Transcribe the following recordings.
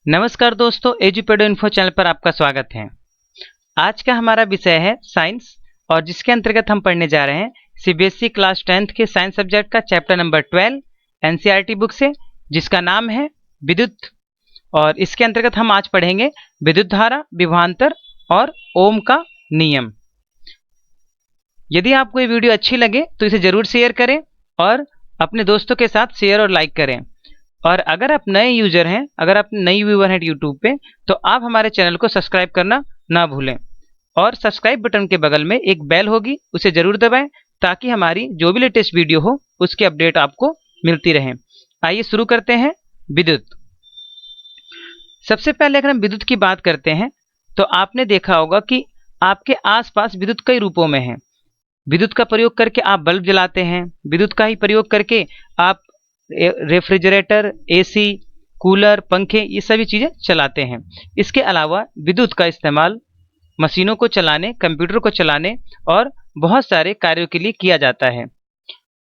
नमस्कार दोस्तों, एजुपेडो info channel पर आपका स्वागत है। आज का हमारा विषय है साइंस और जिसके अंतर्गत हम पढ़ने जा रहे हैं सीबीएसई क्लास 10th के साइंस सब्जेक्ट का चैप्टर नंबर 12 एनसीईआरटी बुक से, जिसका नाम है विद्युत। और इसके अंतर्गत हम आज पढ़ेंगे विद्युत धारा, विभवांतर और ओम का नियम। यदि आपको ये वीडियो अच्छी लगे तो इसे जरूर शेयर करें और अपने दोस्तों के साथ शेयर और लाइक करें। और अगर आप नए यूजर हैं, अगर आप नई व्यूअर हैं यूट्यूब पे, तो आप हमारे चैनल को सब्सक्राइब करना ना भूलें। और सब्सक्राइब बटन के बगल में एक बेल होगी, उसे जरूर दबाएं ताकि हमारी जो भी लेटेस्ट वीडियो हो उसकी अपडेट आपको मिलती रहे। आइए शुरू करते हैं। विद्युत। सबसे पहले अगर हम विद्युत की बात करते हैं तो आपने देखा होगा कि आपके आसपास विद्युत कई रूपों में है। विद्युत का प्रयोग करके आप बल्ब जलाते हैं, विद्युत का ही प्रयोग करके आप रेफ्रिजरेटर, एसी, कूलर, पंखे, ये सभी चीज़ें चलाते हैं। इसके अलावा विद्युत का इस्तेमाल मशीनों को चलाने, कंप्यूटर को चलाने और बहुत सारे कार्यों के लिए किया जाता है।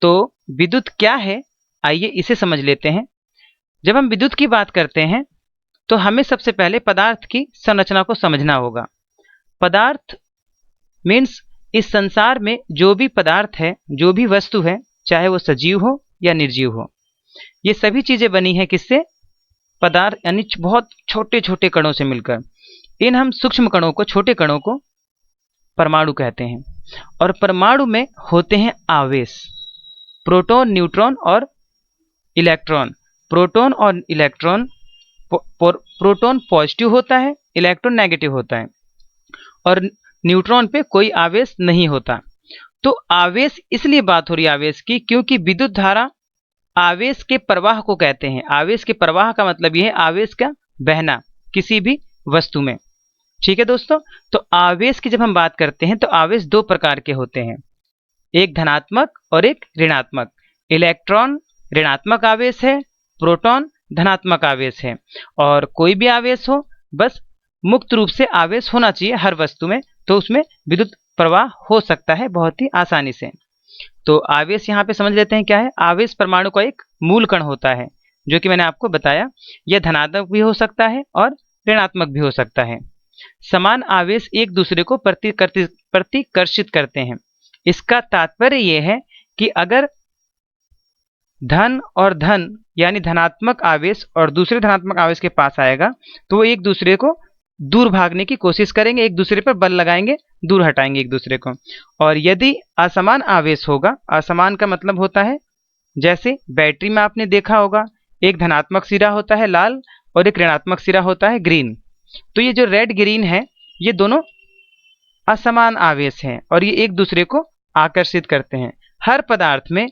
तो विद्युत क्या है, आइए इसे समझ लेते हैं। जब हम विद्युत की बात करते हैं तो हमें सबसे पहले पदार्थ की संरचना को समझना होगा। पदार्थ मीन्स इस संसार में जो भी पदार्थ है, जो भी वस्तु है, चाहे वो सजीव हो या निर्जीव हो, ये सभी चीजें बनी हैं किससे? पदार्थ, यानी बहुत छोटे छोटे कणों से मिलकर। इन हम सूक्ष्म कणों को, छोटे कणों को परमाणु कहते हैं। और परमाणु में होते हैं आवेश, प्रोटॉन, न्यूट्रॉन और इलेक्ट्रॉन। प्रोटॉन और इलेक्ट्रॉन, प्रोटॉन पॉजिटिव होता है, इलेक्ट्रॉन नेगेटिव होता है और न्यूट्रॉन पे कोई आवेश नहीं होता। तो आवेश, इसलिए बात हो रही है आवेश की, क्योंकि विद्युत धारा आवेश के प्रवाह को कहते हैं। आवेश के प्रवाह का मतलब यह है आवेश का बहना किसी भी वस्तु में। ठीक है दोस्तों, तो आवेश की जब हम बात करते हैं तो आवेश दो प्रकार के होते हैं, एक धनात्मक और एक ऋणात्मक। इलेक्ट्रॉन ऋणात्मक आवेश है, प्रोटॉन धनात्मक आवेश है। और कोई भी आवेश हो, बस मुक्त रूप से आवेश होना चाहिए हर वस्तु में, तो उसमें विद्युत प्रवाह हो सकता है बहुत ही आसानी से। तो आवेश यहाँ पे समझ लेते हैं क्या है। आवेश परमाणु का एक मूल कण होता है, जो कि मैंने आपको बताया। यह धनात्मक भी हो सकता है और ऋणात्मक भी हो सकता है। समान आवेश एक दूसरे को प्रतिकर्षित करते हैं। इसका तात्पर्य यह है कि अगर धन और धन यानी धनात्मक आवेश और दूसरे धनात्मक आवेश के पास आएगा तो वो एक दूसरे को दूर भागने की कोशिश करेंगे, एक दूसरे पर बल लगाएंगे, दूर हटाएंगे एक दूसरे को। और यदि असमान आवेश होगा, असमान का मतलब होता है जैसे बैटरी में आपने देखा होगा, एक धनात्मक सिरा होता है लाल और एक ऋणात्मक सिरा होता है ग्रीन। तो ये जो रेड ग्रीन है, ये दोनों असमान आवेश हैं और ये एक दूसरे को आकर्षित करते हैं। हर पदार्थ में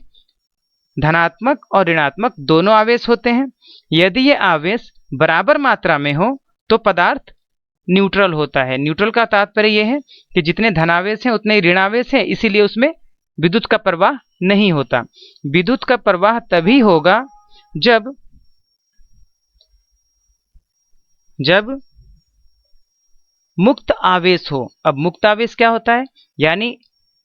धनात्मक और ऋणात्मक दोनों आवेश होते हैं। यदि ये आवेश बराबर मात्रा में हो तो पदार्थ न्यूट्रल होता है। न्यूट्रल का तात्पर्य यह है कि जितने धनावेश हैं उतने ही ऋणावेश हैं, इसीलिए उसमें विद्युत का प्रवाह नहीं होता। विद्युत का प्रवाह तभी होगा जब मुक्त आवेश हो। अब मुक्त आवेश क्या होता है, यानी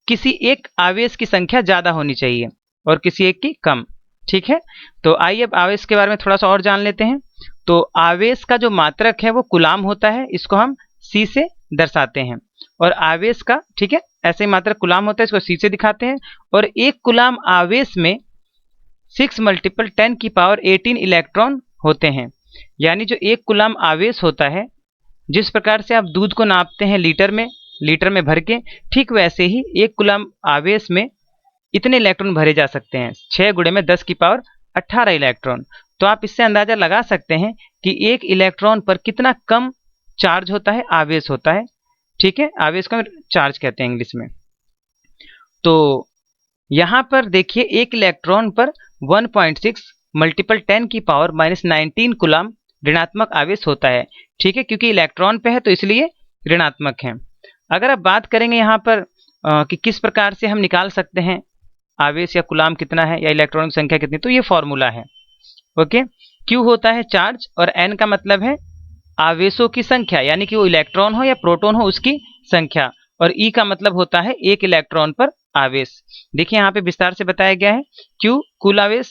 किसी एक आवेश की संख्या ज्यादा होनी चाहिए और किसी एक की कम। ठीक है, तो आइए अब आवेश के बारे में थोड़ा सा और जान लेते हैं। तो आवेश का जो मात्रक है वो कूलाम होता है, इसको हम C से दर्शाते हैं। और आवेश का, ठीक है, ऐसे ही मात्रक कूलाम होता है, इसको C से दिखाते हैं। और एक कूलाम आवेश में 6 × 10⁻18 इलेक्ट्रॉन होते हैं। यानी जो एक कूलाम आवेश होता है, जिस प्रकार से आप दूध को नापते हैं लीटर में भर के, ठीक वैसे ही एक कूलाम आवेश में इतने इलेक्ट्रॉन भरे जा सकते हैं, 6 × 10⁻18 इलेक्ट्रॉन। तो आप इससे अंदाजा लगा सकते हैं कि एक इलेक्ट्रॉन पर कितना कम चार्ज होता है, आवेश होता है। ठीक है, आवेश को चार्ज कहते हैं इंग्लिश में। तो यहाँ पर देखिए, एक इलेक्ट्रॉन पर 1.6 × 10⁻⁻19 कूलाम ऋणात्मक आवेश होता है। ठीक है, क्योंकि इलेक्ट्रॉन पे है तो इसलिए ऋणात्मक है। अगर आप बात करेंगे यहाँ पर कि किस प्रकार से हम निकाल सकते हैं आवेश या कूलाम कितना है या इलेक्ट्रॉन की संख्या कितनी, तो ये फॉर्मूला है। ओके, Q होता है चार्ज और N का मतलब है आवेशों की संख्या, यानी कि वो इलेक्ट्रॉन हो या प्रोटॉन हो उसकी संख्या। और E का मतलब होता है एक इलेक्ट्रॉन पर आवेश। देखिए यहाँ पे विस्तार से बताया गया है। Q कुल आवेश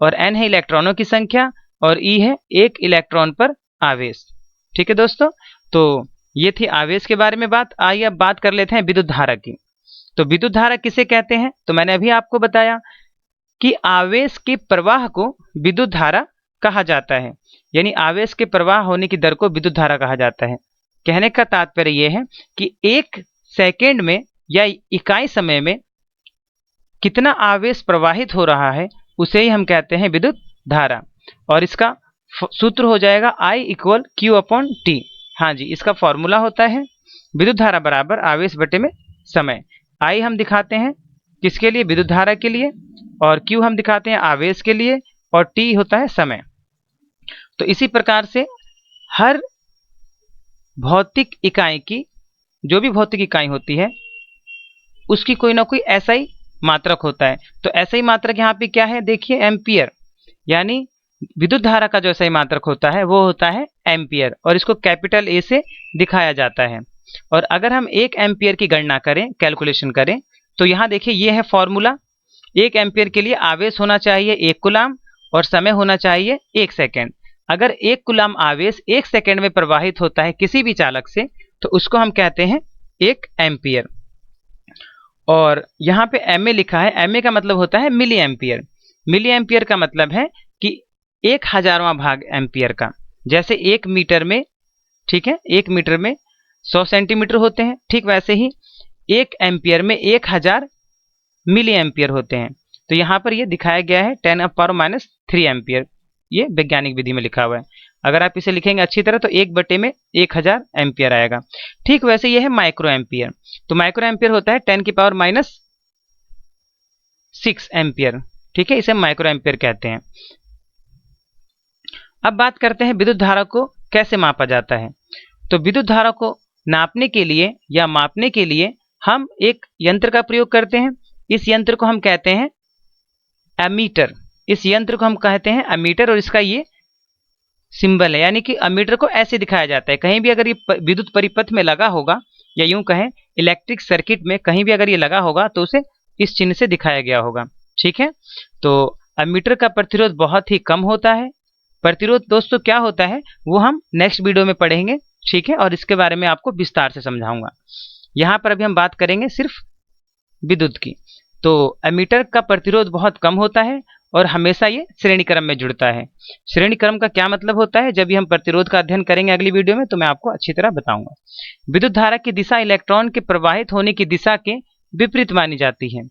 और N है इलेक्ट्रॉनों की संख्या और E है एक इलेक्ट्रॉन पर आवेश। ठीक है दोस्तों, तो ये थी आवेश के बारे में बात। आइए अब बात कर लेते हैं विद्युत धारा की। तो विद्युत धारा किसे कहते हैं? तो मैंने अभी आपको बताया कि आवेश के प्रवाह को विद्युत धारा कहा जाता है, यानी आवेश के प्रवाह होने की दर को विद्युत धारा कहा जाता है। कहने का तात्पर्य यह है कि एक सेकंड में या इकाई समय में कितना आवेश प्रवाहित हो रहा है उसे ही हम कहते हैं विद्युत धारा। और इसका सूत्र हो जाएगा I equal Q upon T. हाँ जी, इसका फॉर्मूला होता है विद्युत धारा बराबर आवेश बटे में समय। I हम दिखाते हैं किसके लिए? विद्युत धारा के लिए। और Q हम दिखाते हैं आवेश के लिए, और T होता है समय। तो इसी प्रकार से हर भौतिक इकाई की, जो भी भौतिक इकाई होती है, उसकी कोई ना कोई SI मात्रक होता है। तो SI मात्रक यहाँ पे क्या है? देखिए एम्पियर, यानी विद्युत धारा का जो SI मात्रक होता है वो होता है एम्पियर, और इसको कैपिटल A से दिखाया जाता है। और अगर हम 1 एम्पियर की गणना करें, कैलकुलेशन करें, तो यहाँ देखिए ये है फॉर्मूला। 1 एम्पियर के लिए आवेश होना चाहिए 1 कूलाम और समय होना चाहिए 1 सेकेंड। अगर 1 कूलाम आवेश 1 सेकेंड में प्रवाहित होता है किसी भी चालक से, तो उसको हम कहते हैं 1 एम्पियर। और यहाँ पे MA लिखा है, MA का मतलब होता है मिली एम्पियर। मिली एम्पियर का मतलब है कि 1,000वां भाग एम्पियर का। जैसे 1 मीटर में, ठीक है, 1 मीटर में 100 सेंटीमीटर होते हैं, ठीक वैसे ही 1 एम्पियर में 1000 मिली एम्पियर होते हैं। तो यहाँ पर ये दिखाया गया है 10⁻³ एम्पियर, ये वैज्ञानिक विधि में लिखा हुआ है। अगर आप इसे लिखेंगे अच्छी तरह तो 1 बटे में 1000 एम्पियर आएगा। ठीक वैसे ये है माइक्रो एम्पियर। तो माइक्रो एम्पियर होता है 10⁻⁶ एम्पियर। ठीक है, इसे माइक्रो एम्पियर कहते हैं। अब बात करते हैं विद्युत धारा को कैसे मापा जाता है। तो विद्युत धारा को नापने के लिए या मापने के लिए हम एक यंत्र का प्रयोग करते हैं। इस यंत्र को हम कहते हैं एमीटर। इस यंत्र को हम कहते हैं एमीटर, और इसका ये सिंबल है, यानी कि एमीटर को ऐसे दिखाया जाता है। कहीं भी अगर ये विद्युत परिपथ में लगा होगा, या यूं कहें इलेक्ट्रिक सर्किट में कहीं भी अगर ये लगा होगा, तो उसे इस चिन्ह से दिखाया गया होगा। ठीक है, तो एमीटर का प्रतिरोध बहुत ही कम होता है। प्रतिरोध दोस्तों क्या होता है वो हम नेक्स्ट वीडियो में पढ़ेंगे, ठीक है, और इसके बारे में आपको विस्तार से समझाऊंगा। यहाँ पर अभी हम बात करेंगे सिर्फ विद्युत की। तो एमीटर का प्रतिरोध बहुत कम होता है और हमेशा ये श्रेणी क्रम में जुड़ता है। श्रेणी क्रम का क्या मतलब होता है, जब भी हम प्रतिरोध का अध्ययन करेंगे अगली वीडियो में, तो मैं आपको अच्छी तरह बताऊंगा। विद्युत धारा की दिशा इलेक्ट्रॉन के प्रवाहित होने की दिशा के विपरीत मानी जाती है,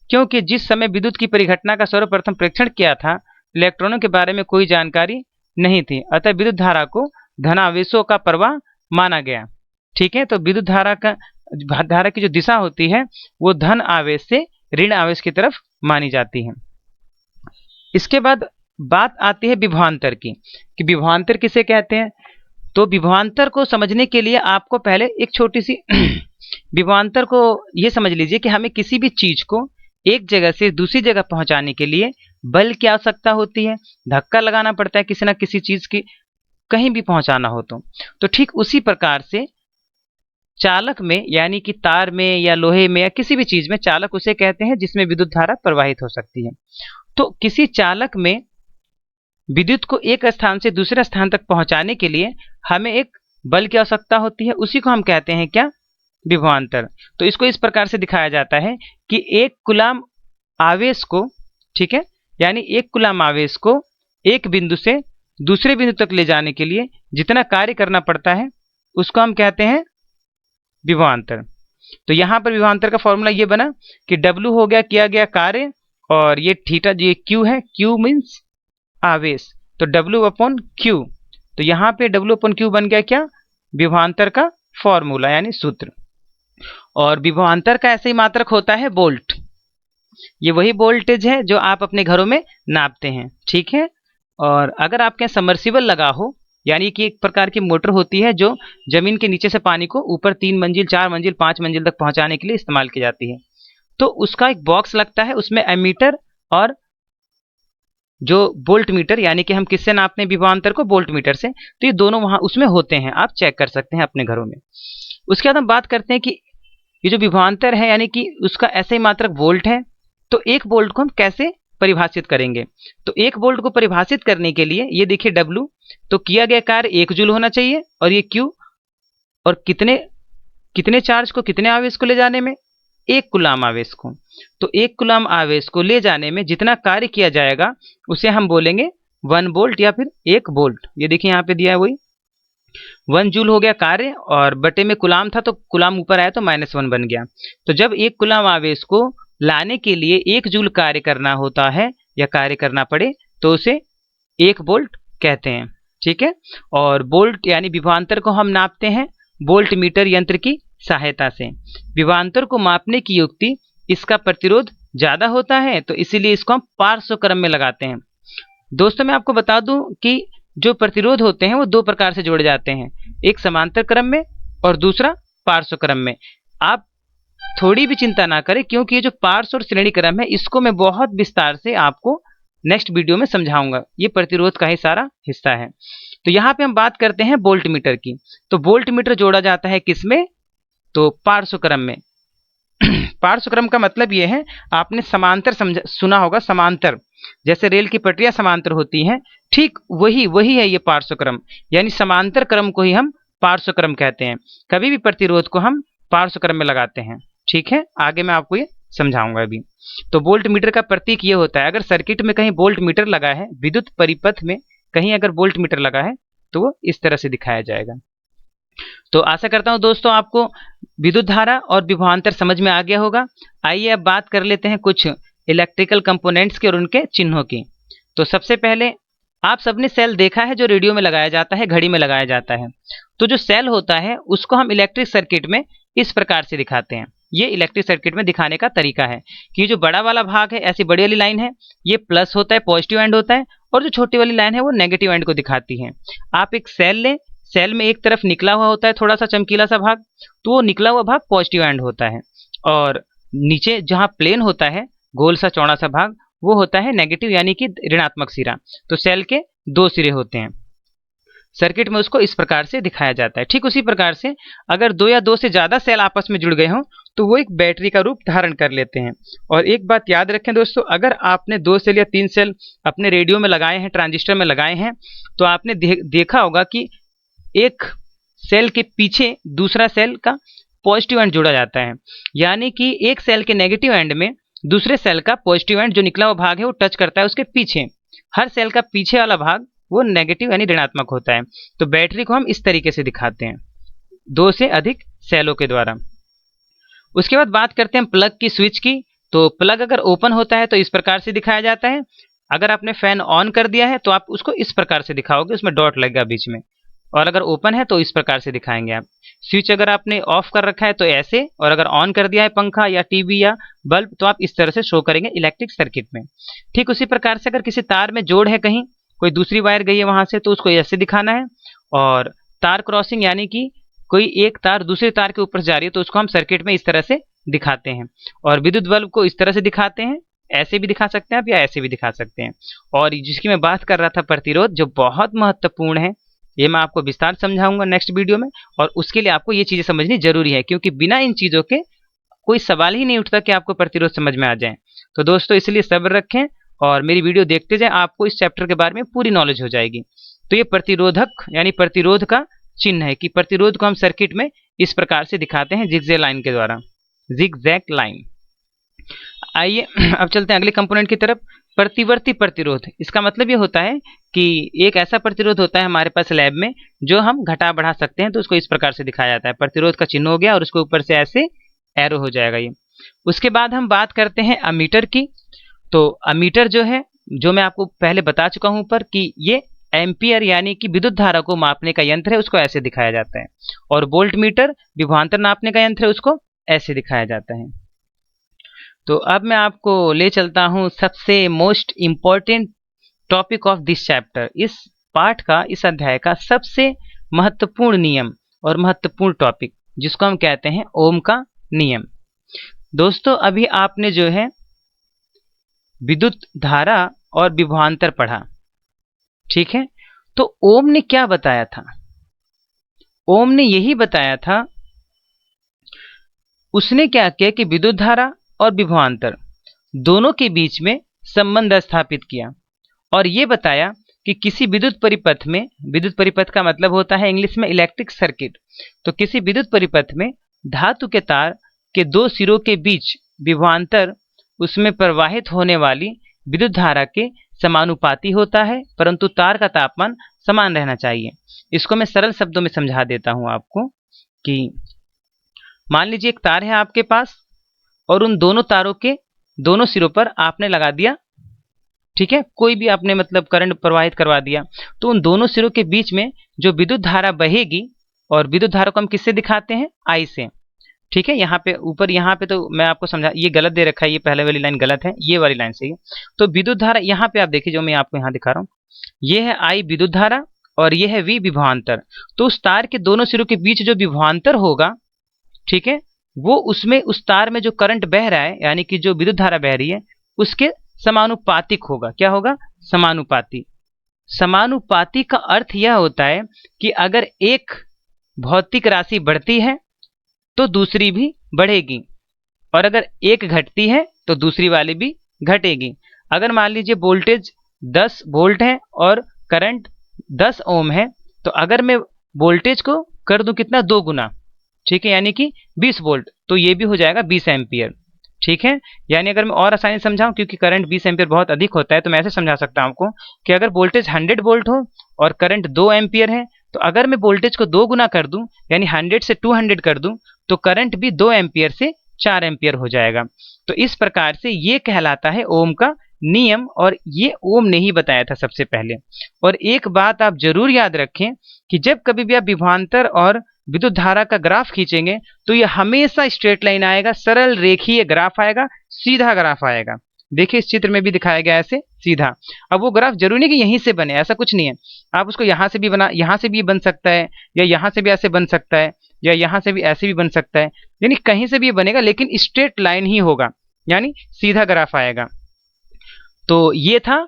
क्योंकि जिस समय विद्युत की परिघटना का सर्वप्रथम परीक्षण किया था, इलेक्ट्रॉनों के बारे में कोई जानकारी नहीं थी, अतः विद्युत धारा को धनावेशों का प्रवाह माना गया। ठीक है, तो विद्युत धारा की जो दिशा होती है वो धन आवेश से ऋण आवेश की तरफ मानी जाती है। इसके बाद बात आती है विभवांतर की, कि विभवांतर किसे कहते हैं। तो विभवांतर को समझने के लिए आपको पहले एक छोटी सी विभवांतर को ये समझ लीजिए कि हमें किसी भी चीज को एक जगह से दूसरी जगह पहुंचाने के लिए बल की आवश्यकता होती है, धक्का लगाना पड़ता है किसी ना किसी चीज की कहीं भी पहुंचाना हो। तो ठीक उसी प्रकार से चालक में, यानी कि तार में या लोहे में या किसी भी चीज में चालक उसे कहते हैं जिसमें विद्युत धारा प्रवाहित हो सकती है। तो किसी चालक में विद्युत को एक स्थान से दूसरे स्थान तक पहुंचाने के लिए हमें एक बल की आवश्यकता होती है, उसी को हम कहते हैं क्या? विभवांतर। तो इसको इस प्रकार से दिखाया जाता है कि 1 कूलाम आवेश को, ठीक है, यानी 1 कूलाम आवेश को एक बिंदु से दूसरे बिंदु तक ले जाने के लिए जितना कार्य करना पड़ता है उसको हम कहते हैं विभवांतर। तो यहाँ पर विभवांतर का फॉर्मूला ये बना कि W हो गया किया गया कार्य, और ये थीटा ये Q है, Q मीन्स आवेश, तो W/Q। तो यहाँ पे W/Q बन गया क्या? विभवांतर का फॉर्मूला यानी सूत्र। और विभवांतर का ऐसे ही मात्रक होता है वोल्ट। ये वही वोल्टेज है जो आप अपने घरों में नापते हैं, ठीक है। और अगर आपके यहाँ सबमर्सिबल लगा हो, यानी कि एक प्रकार की मोटर होती है जो जमीन के नीचे से पानी को ऊपर 3 मंजिल 4 मंजिल 5 मंजिल तक पहुंचाने के लिए इस्तेमाल की जाती है, तो उसका एक बॉक्स लगता है, उसमें एमीटर और जो वोल्ट मीटर, यानी कि हम किससे नापते हैं विभवांतर को? वोल्ट मीटर से। तो ये दोनों वहां उसमें होते हैं, आप चेक कर सकते हैं अपने घरों में। उसके बाद हम बात करते हैं कि ये जो विभवांतर है, यानी कि उसका ऐसे ही मात्रक वोल्ट है, तो 1 वोल्ट को हम कैसे परिभाषित करेंगे। तो 1 वोल्ट को परिभाषित करने के लिए ये देखिए W, तो किया गया कार्य 1 जूल होना चाहिए, और ये Q, और कितने चार्ज को, कितने आवेश को ले जाने में, 1 कूलाम आवेश को। तो 1 कूलाम आवेश को ले जाने में जितना कार्य किया जाएगा उसे हम बोलेंगे 1 वोल्ट या फिर 1 वोल्ट। ये देखिए यहाँ पे दिया है वही 1 जूल हो गया कार्य, और बटे में कूलाम था तो कूलाम ऊपर आया तो -1 बन गया। तो जब 1 कूलाम आवेश को लाने के लिए 1 जूल कार्य करना होता है या कार्य करना पड़े तो उसे 1 वोल्ट कहते हैं। ठीक है, और वोल्ट यानी विभवांतर को हम नापते हैं वोल्ट मीटर यंत्र की सहायता से। विभवांतर को मापने की युक्ति, इसका प्रतिरोध ज्यादा होता है तो इसीलिए इसको हम पार्श्व क्रम में लगाते हैं। दोस्तों मैं आपको बता दूं कि जो प्रतिरोध होते हैं वो 2 प्रकार से जोड़े जाते हैं, एक समांतर क्रम में और दूसरा पार्श्व क्रम में। आप थोड़ी भी चिंता ना करें, क्योंकि ये जो पार्श्व और श्रेणी क्रम है इसको मैं बहुत विस्तार से आपको नेक्स्ट वीडियो में समझाऊंगा। ये प्रतिरोध का ही सारा हिस्सा है। तो यहाँ पे हम बात करते हैं वोल्ट मीटर की। तो वोल्ट मीटर जोड़ा जाता है किसमें, तो पार्श्व क्रम में। पार्श्व क्रम का मतलब ये है, आपने समांतर सुना होगा, समांतर, जैसे रेल की पटरियां समांतर होती हैं, ठीक वही है ये पार्श्व क्रम, यानी समांतर क्रम को ही हम पार्श्व क्रम कहते हैं। कभी भी प्रतिरोध को हम पार्श्व क्रम में लगाते हैं। ठीक है, आगे मैं आपको ये समझाऊंगा अभी। तो वोल्ट मीटर का प्रतीक ये होता है, अगर सर्किट में कहीं वोल्ट मीटर लगा है, विद्युत परिपथ में कहीं अगर वोल्ट मीटर लगा है तो वो इस तरह से दिखाया जाएगा। तो आशा करता हूं दोस्तों आपको विद्युत धारा और विभवांतर समझ में आ गया होगा। आइए अब बात कर लेते हैं कुछ इलेक्ट्रिकल कंपोनेंट्स के और उनके चिन्हों की। तो सबसे पहले आप सबने सेल देखा है जो रेडियो में लगाया जाता है, घड़ी में लगाया जाता है। तो जो सेल होता है उसको हम इलेक्ट्रिक सर्किट में इस प्रकार से दिखाते हैं। ये इलेक्ट्रिक सर्किट में दिखाने का तरीका है कि जो बड़ा वाला भाग है, ऐसी बड़ी वाली लाइन है, ये प्लस होता है, पॉजिटिव एंड होता है, और जो छोटी वाली लाइन है वो नेगेटिव एंड को दिखाती है। आप एक सेल लें, सेल में एक तरफ निकला हुआ होता है थोड़ा सा चमकीला सा भाग, तो वो निकला हुआ भाग पॉजिटिव एंड होता है, और नीचे जहाँ प्लेन होता है गोल सा चौड़ा सा भाग, वो होता है नेगेटिव यानी कि ऋणात्मक सिरा। तो सेल के 2 सिरे होते हैं। सर्किट में उसको इस प्रकार से दिखाया जाता है। ठीक उसी प्रकार से अगर 2 या 2 से ज्यादा सेल आपस में जुड़ गए हों तो वो एक बैटरी का रूप धारण कर लेते हैं। और एक बात याद रखें दोस्तों, अगर आपने 2 सेल या 3 सेल अपने रेडियो में लगाए हैं, ट्रांजिस्टर में लगाए हैं, तो आपने देखा होगा कि एक सेल के पीछे दूसरा सेल का पॉजिटिव एंड जोड़ा जाता है, यानी कि एक सेल के नेगेटिव एंड में दूसरे सेल का पॉजिटिव एंड जो निकला हुआ भाग है वो टच करता है उसके पीछे। हर सेल का पीछे वाला भाग वो नेगेटिव यानी ऋणात्मक होता है। तो बैटरी को हम इस तरीके से दिखाते हैं, 2 से अधिक सेलों के द्वारा। उसके बाद बात करते हैं प्लग की, स्विच की। तो प्लग अगर ओपन होता है तो इस प्रकार से दिखाया जाता है। अगर आपने फैन ऑन कर दिया है तो आप उसको इस प्रकार से दिखाओगे, उसमें डॉट लगेगा बीच में, और अगर ओपन है तो इस प्रकार से दिखाएंगे आप। स्विच अगर आपने ऑफ कर रखा है तो ऐसे, और अगर ऑन कर दिया है पंखा या टीवी या बल्ब तो आप इस तरह से शो करेंगे इलेक्ट्रिक सर्किट में। ठीक उसी प्रकार से अगर किसी तार में जोड़ है, कहीं कोई दूसरी वायर गई है वहां से, तो उसको ऐसे दिखाना है। और तार क्रॉसिंग यानी कि कोई एक तार दूसरे तार के ऊपर जा रही है तो उसको हम सर्किट में इस तरह से दिखाते हैं। और विद्युत बल्ब को इस तरह से दिखाते हैं, ऐसे भी दिखा सकते हैं आप या ऐसे भी दिखा सकते हैं। और जिसकी मैं बात कर रहा था प्रतिरोध, जो बहुत महत्वपूर्ण है, ये मैं आपको विस्तार समझाऊंगा नेक्स्ट वीडियो में। और उसके लिए आपको ये चीजें समझनी जरूरी है, क्योंकि बिना इन चीजों के कोई सवाल ही नहीं उठता कि आपको प्रतिरोध समझ में आ जाए। तो दोस्तों इसलिए सब्र रखें और मेरी वीडियो देखते जाएं, आपको इस चैप्टर के बारे में पूरी नॉलेज हो जाएगी। तो ये प्रतिरोधक यानी प्रतिरोध का चिन्ह है कि प्रतिरोध को हम सर्किट में इस प्रकार से दिखाते हैं जिगजैग लाइन के द्वारा, जिगजैग लाइन। आइए अब चलते हैं अगले कंपोनेंट की तरफ, प्रतिवर्ती प्रतिरोध। इसका मतलब ये होता है कि एक ऐसा प्रतिरोध होता है हमारे पास लैब में जो हम घटा बढ़ा सकते हैं, तो उसको इस प्रकार से दिखाया जाता है। प्रतिरोध का चिन्ह हो गया और उसके ऊपर से ऐसे एरो हो जाएगा ये। उसके बाद हम बात करते हैं अमीटर की। तो अमीटर जो है, जो मैं आपको पहले बता चुका हूं ऊपर कि ये एम्पियर यानी कि विद्युत धारा को मापने का यंत्र है, उसको ऐसे दिखाया जाता है। और वोल्ट मीटर विभवांतर नापने का यंत्र है, उसको ऐसे दिखाया जाता है। तो अब मैं आपको ले चलता हूं सबसे most important topic of this chapter. इस पाठ का, इस अध्याय का सबसे महत्वपूर्ण नियम और महत्वपूर्ण टॉपिक, जिसको हम कहते हैं ओम का नियम। दोस्तों अभी आपने जो है विद्युत धारा और विभवांतर पढ़ा, ठीक है। तो ओम ने क्या बताया था? ओम ने यही बताया था, उसने क्या किया कि विद्युत धारा और विभवांतर दोनों के बीच में संबंध स्थापित किया और ये बताया कि किसी विद्युत परिपथ में, विद्युत परिपथ का मतलब होता है इंग्लिश में इलेक्ट्रिक सर्किट, तो किसी विद्युत परिपथ में धातु के तार के दो सिरों के बीच विभवांतर उसमें प्रवाहित होने वाली विद्युत धारा के समानुपाती होता है, परंतु तार का तापमान समान रहना चाहिए। इसको मैं सरल शब्दों में समझा देता हूं आपको कि मान लीजिए एक तार है आपके पास और उन दोनों तारों के दोनों सिरों पर आपने लगा दिया, ठीक है, कोई भी आपने मतलब करंट प्रवाहित करवा दिया, तो उन दोनों सिरों के बीच में जो विद्युत धारा बहेगी, और विद्युत धारा को हम किससे दिखाते हैं, आई से, ठीक है। यहाँ पे ऊपर, यहाँ पे तो मैं आपको समझा, ये गलत दे रखा है, ये पहले वाली लाइन गलत है, ये वाली लाइन सही है। तो विद्युत धारा यहाँ पे आप देखिए, जो मैं आपको यहाँ दिखा रहा हूँ, ये है आई विद्युत धारा और ये है वी विभवांतर। तो उस तार के दोनों सिरों के बीच जो विभवांतर होगा, ठीक है, वो उसमें उस तार में जो करंट बह रहा है, यानी कि जो विद्युत धारा बह रही है, उसके समानुपातिक होगा। क्या होगा, समानुपाती। समानुपाती का अर्थ यह होता है कि अगर एक भौतिक राशि बढ़ती है तो दूसरी भी बढ़ेगी, और अगर एक घटती है तो दूसरी वाली भी घटेगी। अगर मान लीजिए वोल्टेज 10 वोल्ट है और करंट 10 ओम है, तो अगर मैं वोल्टेज को कर दूं कितना, 2 गुना, ठीक है, यानी कि 20 वोल्ट, तो ये भी हो जाएगा 20 एम्पियर, ठीक है। यानी अगर मैं और आसानी समझाऊं, क्योंकि करंट 20 एम्पियर बहुत अधिक होता है, तो मैं ऐसे समझा सकता हूं आपको कि अगर वोल्टेज 100 वोल्ट हो और करंट 2 एम्पियर है, तो अगर मैं वोल्टेज को 2 गुना कर दूं, यानी 100 से 200 कर दूं, तो करंट भी 2 एम्पियर से 4 एम्पियर हो जाएगा। तो इस प्रकार से ये कहलाता है ओम का नियम, और ये ओम ने ही बताया था सबसे पहले। और एक बात आप जरूर याद रखें कि जब कभी भी आप विभवांतर और विद्युत धारा का ग्राफ खींचेंगे तो ये हमेशा स्ट्रेट लाइन आएगा, सरल रेखीय ग्राफ आएगा, सीधा ग्राफ आएगा। देखिए इस चित्र में भी दिखाया गया है ऐसे सीधा। अब वो ग्राफ जरूरी नहीं कि यहीं से बने, ऐसा कुछ नहीं है, आप उसको यहाँ से भी बना, यहाँ से भी बन सकता है, या यहाँ से भी ऐसे बन सकता है, या यहाँ से भी ऐसे भी बन सकता है, यानी कहीं से भी ये बनेगा, लेकिन स्ट्रेट लाइन ही होगा, यानी सीधा ग्राफ आएगा। तो ये था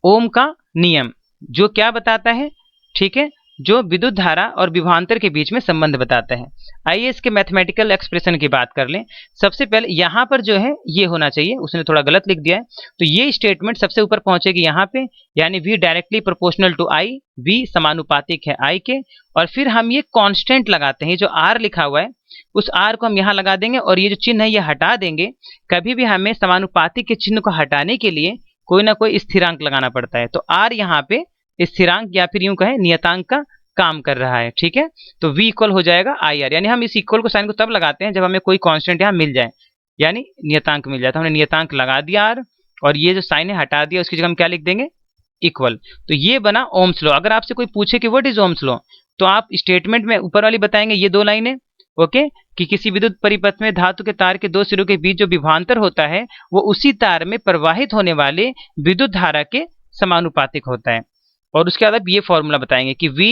ओम का नियम, जो क्या बताता है, ठीक है, जो विद्युत धारा और विभवांतर के बीच में संबंध बताता है। आइए इसके मैथमेटिकल एक्सप्रेशन की बात कर लें। सबसे पहले यहाँ पर जो है ये होना चाहिए, उसने थोड़ा गलत लिख दिया है, तो ये स्टेटमेंट सबसे ऊपर पहुंचेगी यहाँ पे, यानी V directly proportional to I, V समानुपातिक है I के, और फिर हम ये कांस्टेंट लगाते हैं, जो R लिखा हुआ है उस R को हम यहाँ लगा देंगे, और ये जो चिन्ह है ये हटा देंगे। कभी भी हमें समानुपातिक के चिन्ह को हटाने के लिए कोई ना कोई स्थिरांक लगाना पड़ता है, तो R यहाँ पे स्थिरांक या फिर यूं कहें नियतांक का काम कर रहा है, ठीक है। तो V इक्वल हो जाएगा IR, यानी हम इस इक्वल को साइन को तब लगाते हैं जब हमें कोई कांस्टेंट यहाँ मिल जाए, यानी नियतांक मिल जाए। तो हमने नियतांक लगा दिया R, और ये जो साइन है हटा दिया, उसकी जगह हम क्या लिख देंगे, इक्वल। तो ये बना ओम्स लॉ। अगर आपसे कोई पूछे कि व्हाट इज ओम्स लॉ, तो आप स्टेटमेंट में ऊपर वाली बताएंगे ये 2 लाइनें, ओके, कि किसी विद्युत परिपथ में धातु के तार के 2 सिरों के बीच जो विभवांतर होता है वो उसी तार में प्रवाहित होने वाले विद्युत धारा के समानुपातिक होता है। और उसके बाद ये फॉर्मूला बताएंगे कि V,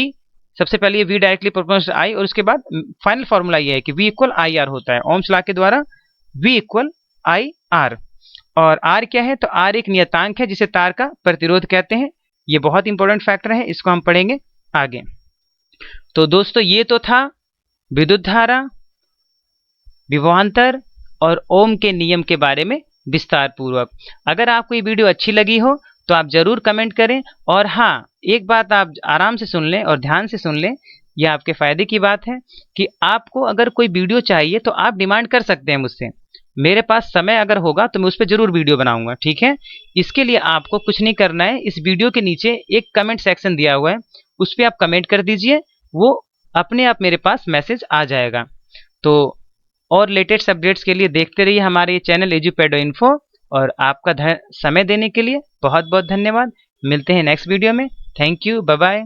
सबसे पहले ये V डायरेक्टली प्रोपोर्शनल I, और उसके बाद फाइनल फॉर्मूला ये है कि V इक्वल IR होता है। ओम्स लॉ के द्वारा V इक्वल IR, और R क्या है, तो R एक नियतांक है जिसे तार का प्रतिरोध कहते हैं। ये बहुत इंपॉर्टेंट फैक्टर है, इसको हम पढ़ेंगे आगे। तो दोस्तों ये तो था विद्युत धारा, विभवांतर और ओम के नियम के बारे में विस्तार पूर्वक। अगर आपको ये वीडियो अच्छी लगी हो तो आप जरूर कमेंट करें, और हाँ, एक बात आप आराम से सुन लें और ध्यान से सुन लें, यह आपके फायदे की बात है कि आपको अगर कोई वीडियो चाहिए तो आप डिमांड कर सकते हैं मुझसे। मेरे पास समय अगर होगा तो मैं उस पर जरूर वीडियो बनाऊंगा, ठीक है। इसके लिए आपको कुछ नहीं करना है, इस वीडियो के नीचे एक कमेंट सेक्शन दिया हुआ है, उस पर आप कमेंट कर दीजिए, वो अपने आप मेरे पास मैसेज आ जाएगा। तो और लेटेस्ट अपडेट्स के लिए देखते रहिए हमारे ये चैनल एजुपेडो इन्फो, और आपका समय देने के लिए बहुत बहुत धन्यवाद। मिलते हैं नेक्स्ट वीडियो में। Thank you, bye bye.